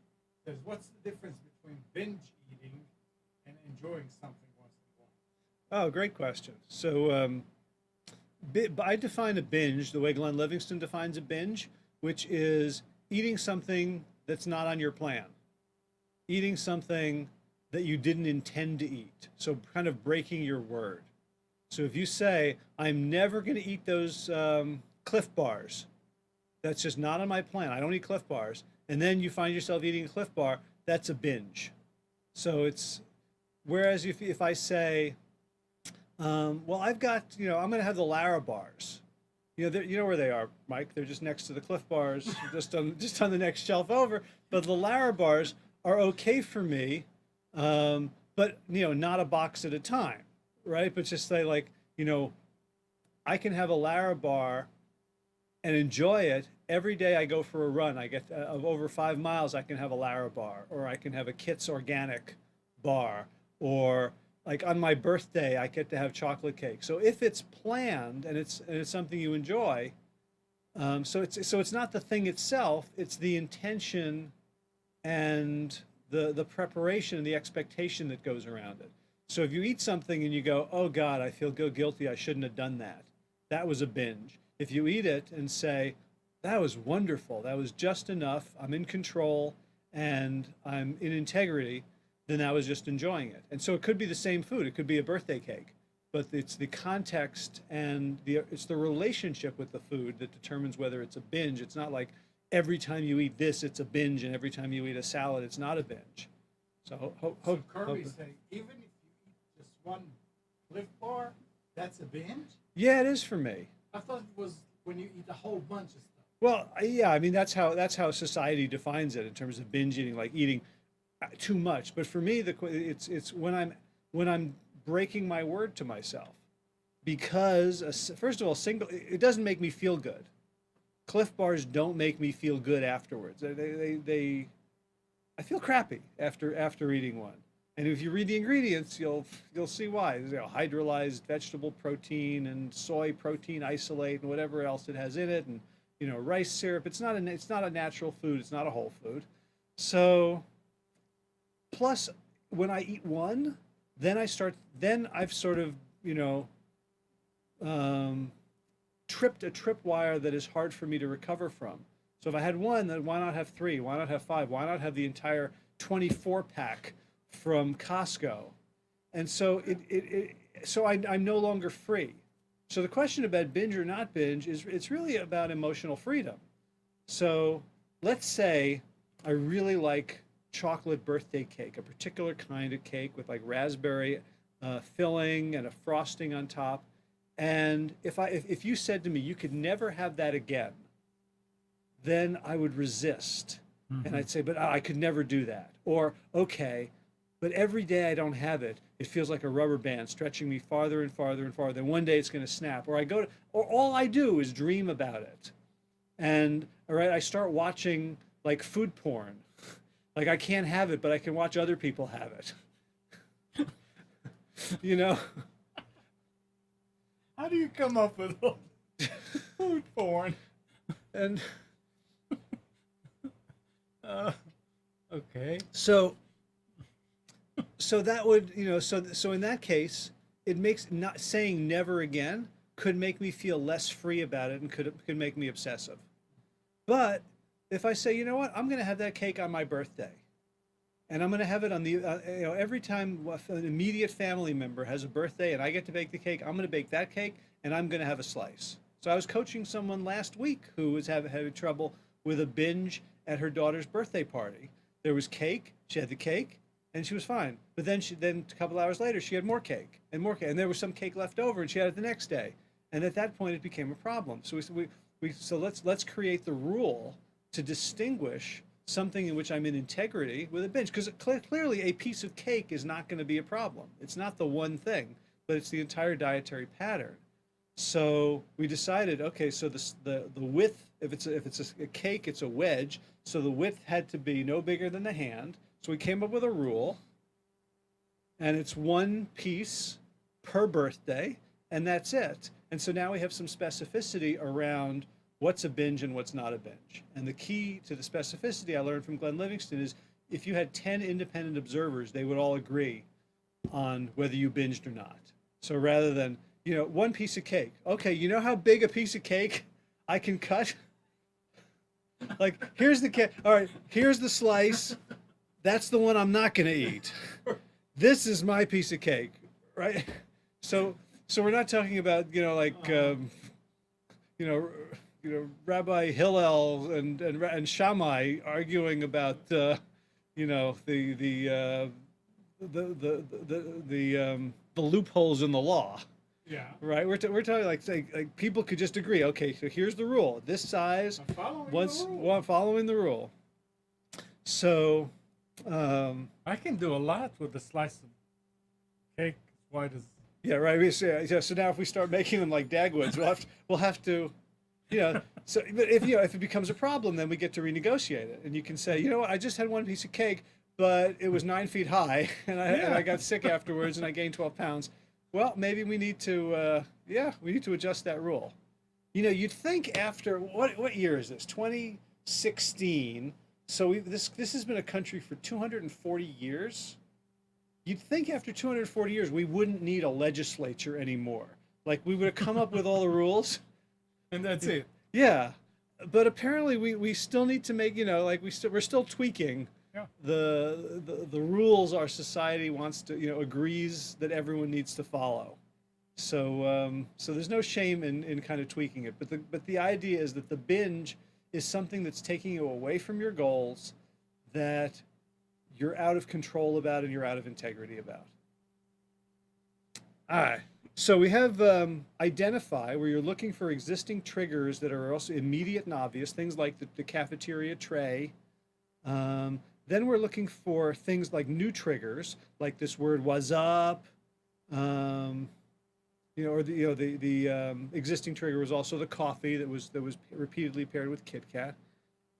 Says, what's the difference between binge eating and enjoying something once in a while? Oh, great question. So I define a binge the way Glenn Livingston defines a binge, which is eating something that's not on your plan, eating something that you didn't intend to eat. So kind of breaking your word. So if you say, "I'm never going to eat those Cliff Bars," that's just not on my plan. I don't eat Cliff Bars. And then you find yourself eating a Cliff Bar, that's a binge. So whereas if I say, well, I've got, I'm going to have the Lara Bars. You know where they are, Mike. They're just next to the Cliff Bars, just on the next shelf over. But the Lara Bars are okay for me, but, not a box at a time. Right? But just say, like, I can have a Lara bar and enjoy it every day I go for a run. I get of over 5 miles, I can have a Lara bar, or I can have a Kit's Organic bar, or like on my birthday, I get to have chocolate cake. So if it's planned and it's something you enjoy, so it's not the thing itself, it's the intention and the preparation and the expectation that goes around it. So if you eat something and you go, "Oh God, I feel guilty, I shouldn't have done that," that was a binge. If you eat it and say, "That was wonderful, that was just enough, I'm in control and I'm in integrity," then that was just enjoying it. And so it could be the same food, it could be a birthday cake, but it's the context and it's the relationship with the food that determines whether it's a binge. It's not like every time you eat this, it's a binge, and every time you eat a salad, it's not a binge. So Kirby's saying, even if just one Cliff Bar, that's a binge? Yeah, it is for me. I thought it was when you eat a whole bunch of stuff. Well, yeah, I mean that's how society defines it in terms of binge eating, like eating too much. But for me, it's when I'm breaking my word to myself. because first of all, it doesn't make me feel good. Cliff Bars don't make me feel good afterwards. I feel crappy after eating one. And if you read the ingredients, you'll see why. You know, hydrolyzed vegetable protein and soy protein isolate and whatever else it has in it, and rice syrup. It's not a natural food. It's not a whole food. So plus, when I eat one, then I've sort of tripped a tripwire that is hard for me to recover from. So if I had one, then why not have three? Why not have five? Why not have the entire 24 pack from Costco? And so I'm no longer free. So the question about binge or not binge it's really about emotional freedom. So let's say I really like chocolate birthday cake, a particular kind of cake with like raspberry filling and a frosting on top. And if you said to me you could never have that again, then I would resist. And I'd say, but I could never do that. Or, okay, but every day I don't have it, it feels like a rubber band stretching me farther and farther and farther. And one day it's going to snap. Or all I do is dream about it. And, all right, I start watching like food porn. Like I can't have it, but I can watch other people have it. You know? How do you come up with all food porn? And okay. so that would, so in that case, it makes not saying never again could make me feel less free about it and could make me obsessive. But if I say, you know what, I'm going to have that cake on my birthday, and I'm going to have it on the, every time an immediate family member has a birthday and I get to bake the cake, I'm going to bake that cake and I'm going to have a slice. So I was coaching someone last week who was having trouble with a binge at her daughter's birthday party. There was cake, she had the cake, and she was fine. But then a couple hours later, she had more cake, and there was some cake left over, and she had it the next day. And at that point, it became a problem. So let's create the rule to distinguish something in which I'm in integrity with a binge, because clearly a piece of cake is not going to be a problem. It's not the one thing, but it's the entire dietary pattern. So we decided, okay, so the width, if it's a cake, it's a wedge. So the width had to be no bigger than the hand. So we came up with a rule, and it's one piece per birthday, and that's it. And so now we have some specificity around what's a binge and what's not a binge. And the key to the specificity I learned from Glenn Livingston is if you had 10 independent observers, they would all agree on whether you binged or not. So rather than, one piece of cake. Okay, you know how big a piece of cake I can cut? Like, here's the cake. All right, here's the slice. That's the one I'm not going to eat. This is my piece of cake, right? So we're not talking about, Rabbi Hillel and Shammai arguing about, the loopholes in the law. Yeah. Right. We're talking like people could just agree. Okay, so here's the rule. This size. Following the rule. So. I can do a lot with a slice of cake as wide as. Yeah. Right. So now if we start making them like Dagwoods, we'll have to. So but if it becomes a problem, then we get to renegotiate it, and you can say, you know what, I just had one piece of cake, but it was 9 feet high, and I got sick afterwards, and I gained 12 pounds. Well, maybe we need to adjust that rule. You'd think after what year is this? 2016. So this has been a country for 240 years. You'd think after 240 years we wouldn't need a legislature anymore. Like we would have come up with all the rules. And that's it. Yeah, but apparently we still need to make we're still tweaking the rules our society wants to agrees that everyone needs to follow. So there's no shame in kind of tweaking it. But the idea is that the binge is something that's taking you away from your goals, that you're out of control about and you're out of integrity about. All right. So we have identify, where you're looking for existing triggers that are also immediate and obvious, things like the cafeteria tray. Then we're looking for things like new triggers, like this word "was up," or the existing trigger was also the coffee that was repeatedly paired with Kit Kat.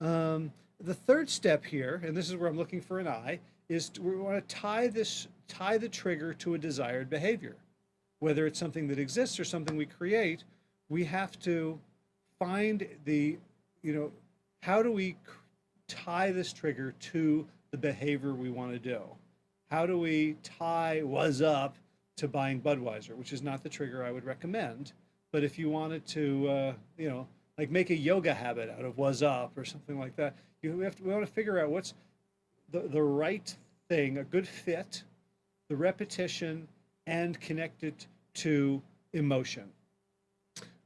The third step here, and this is where I'm looking for an I, is we want to tie the trigger to a desired behavior, whether it's something that exists or something we create. We have to find how do we tie this trigger to the behavior we want to do? How do we tie "was up" to buying Budweiser, which is not the trigger I would recommend. But if you wanted to, like make a yoga habit out of "was up" or something like that, we want to figure out what's the right thing, a good fit, the repetition, and connect it to emotion.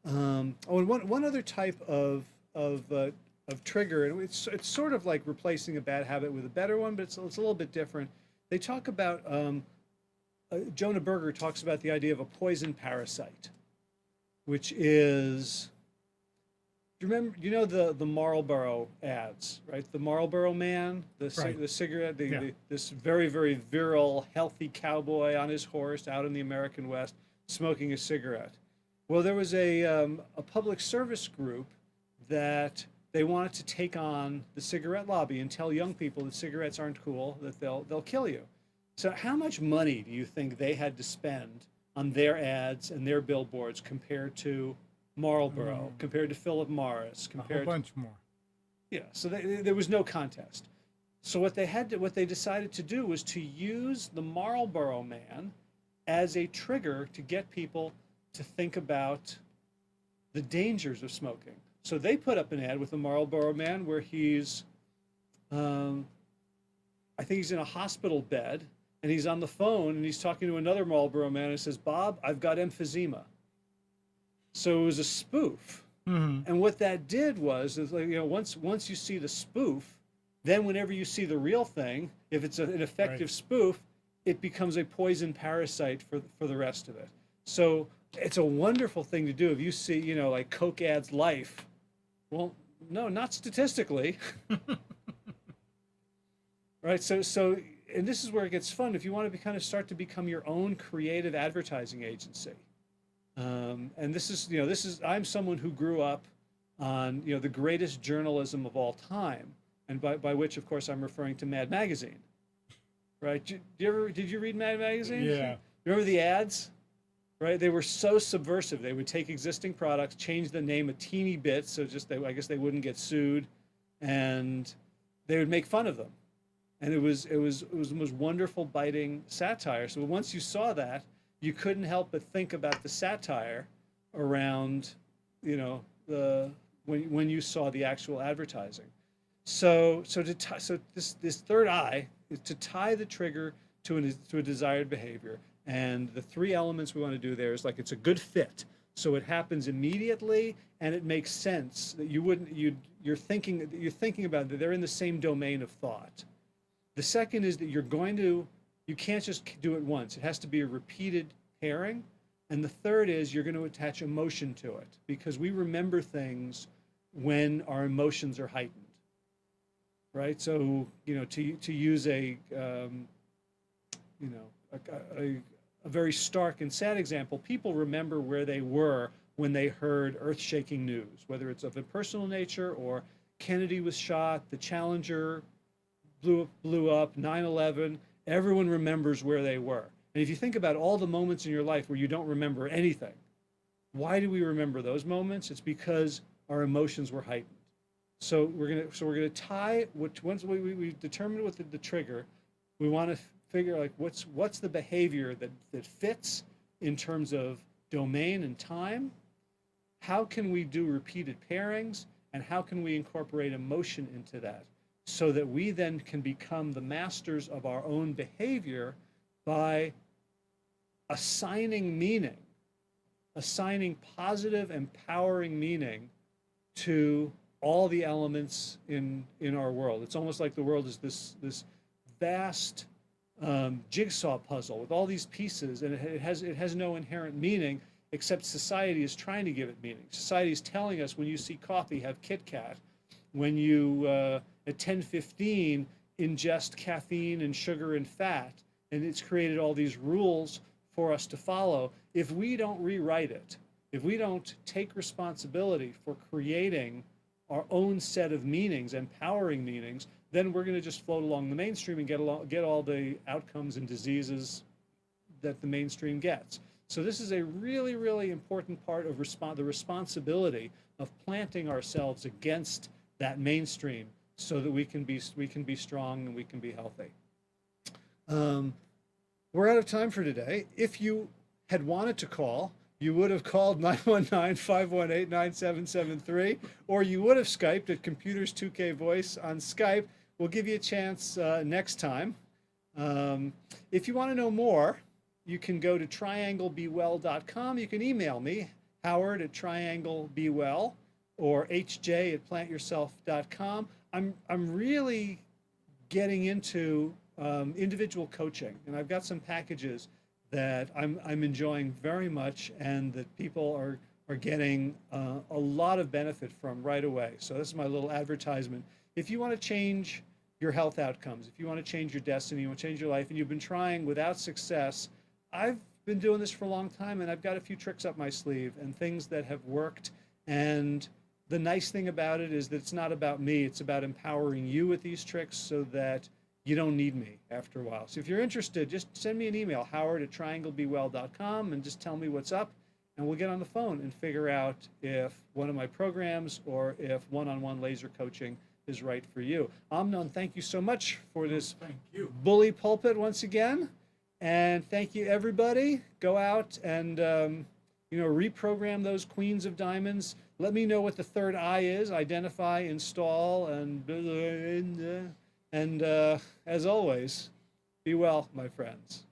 And one other type of trigger, and it's sort of like replacing a bad habit with a better one, but it's a little bit different. They talk about Jonah Berger talks about the idea of a poison parasite, which is, do you remember? You know the Marlboro ads, right? The Marlboro man, Right. the cigarette, Yeah. this very very virile, healthy cowboy on his horse out in the American West smoking a cigarette. Well, there was a public service group that they wanted to take on the cigarette lobby and tell young people that cigarettes aren't cool, that they'll kill you. So how much money do you think they had to spend on their ads and their billboards compared to Marlboro, compared to Philip Morris, A whole compared to, bunch more. yeah, so there was no contest. So what they decided to do was to use the Marlboro man as a trigger to get people to think about the dangers of smoking. So they put up an ad with the Marlboro man where um, I think he's in a hospital bed and he's on the phone and he's talking to another Marlboro man and says, "Bob, I've got emphysema." So it was a spoof. And what that did was, is like, once you see the spoof, then whenever you see the real thing, if it's an effective Right. spoof, it becomes a poison parasite for the rest of it. So it's a wonderful thing to do. If you see, like Coke adds life, well, no, not statistically. Right? So, and this is where it gets fun. If you want to kind of start to become your own creative advertising agency, and I'm someone who grew up on, the greatest journalism of all time, and by which, of course, I'm referring to Mad Magazine. Right? Did you read Mad Magazine? Yeah. Remember the ads? Right? They were so subversive. They would take existing products, change the name a teeny bit, so I guess they wouldn't get sued, and they would make fun of them. And it was the most wonderful, biting satire. So once you saw that, you couldn't help but think about the satire around, the when you saw the actual advertising. So this third eye is to tie the trigger to a desired behavior. And the three elements we want to do there is, like, it's a good fit. So it happens immediately and it makes sense that you're thinking about that they're in the same domain of thought. The second is that you can't just do it once. It has to be a repeated pairing. And the third is you're going to attach emotion to it, because we remember things when our emotions are heightened. Right? So, to use you know, a very stark and sad example, people remember where they were when they heard earth-shaking news, whether it's of a personal nature or Kennedy was shot, the Challenger blew up, 9/11. Everyone remembers where they were. And if you think about all the moments in your life where you don't remember anything, why do we remember those moments? It's because our emotions were heightened. So we're gonna tie, which once we determine what the trigger, we want to figure, like, what's the behavior that fits in terms of domain and time. How can we do repeated pairings, and how can we incorporate emotion into that, so that we then can become the masters of our own behavior by assigning meaning, assigning positive, empowering meaning to all the elements in our world. It's almost like the world is this vast jigsaw puzzle with all these pieces, and it has no inherent meaning, except society is trying to give it meaning. Society is telling us, when you see coffee, have Kit Kat. When you at 10:15 ingest caffeine and sugar and fat, and it's created all these rules for us to follow. if we don't rewrite it, if we don't take responsibility for creating our own set of meanings, empowering meanings, then we're going to just float along the mainstream and get all the outcomes and diseases that the mainstream gets. So this is a really, really important part of the responsibility of planting ourselves against that mainstream so that we can be strong and we can be healthy. We're out of time for today. If you had wanted to call, you would have called 919-518-9773, or you would have Skyped at Computers 2K Voice on Skype. We'll give you a chance next time. If you want to know more, you can go to trianglebewell.com. You can email me, Howard at trianglebewell, or hj at plantyourself.com. I'm really getting into individual coaching, and I've got some packages that I'm enjoying very much and that people are getting a lot of benefit from right away. So this is my little advertisement. If you want to change your health outcomes, if you want to change your destiny, you want to change your life, and you've been trying without success, I've been doing this for a long time, and I've got a few tricks up my sleeve and things that have worked. And the nice thing about it is that it's not about me. It's about empowering you with these tricks so that you don't need me after a while. So if you're interested, just send me an email, Howard at trianglebewell.com, and just tell me what's up, and we'll get on the phone and figure out if one of my programs or if one-on-one laser coaching is right for you. Amnon, thank you so much for this bully pulpit once again. And thank you, everybody. Go out and reprogram those queens of diamonds. Let me know what the third I is. Identify, install, and as always, be well, my friends.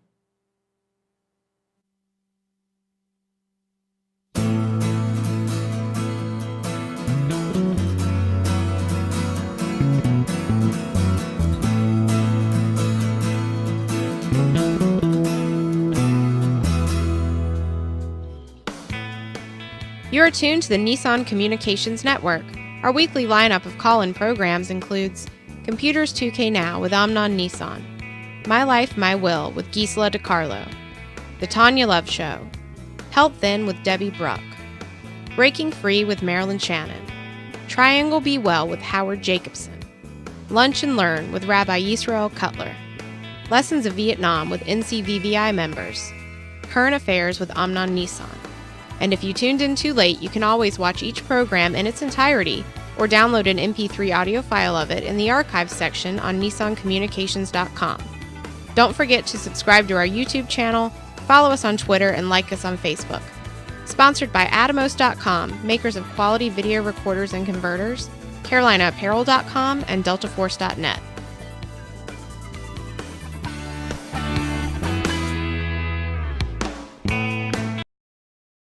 You are tuned to the Nissan Communications Network. Our weekly lineup of call-in programs includes Computers 2K Now with Amnon Nissan, My Life, My Will with Gisela DiCarlo, The Tanya Love Show, Health Then with Debbie Bruck, Breaking Free with Marilyn Shannon, Triangle Be Well with Howard Jacobson, Lunch and Learn with Rabbi Yisrael Cutler, Lessons of Vietnam with NCVVI members, Current Affairs with Amnon Nissan. And if you tuned in too late, you can always watch each program in its entirety or download an MP3 audio file of it in the archives section on nissancommunications.com. Don't forget to subscribe to our YouTube channel, follow us on Twitter, and like us on Facebook. Sponsored by Atomos.com, makers of quality video recorders and converters, CarolinaApparel.com, and DeltaForce.net.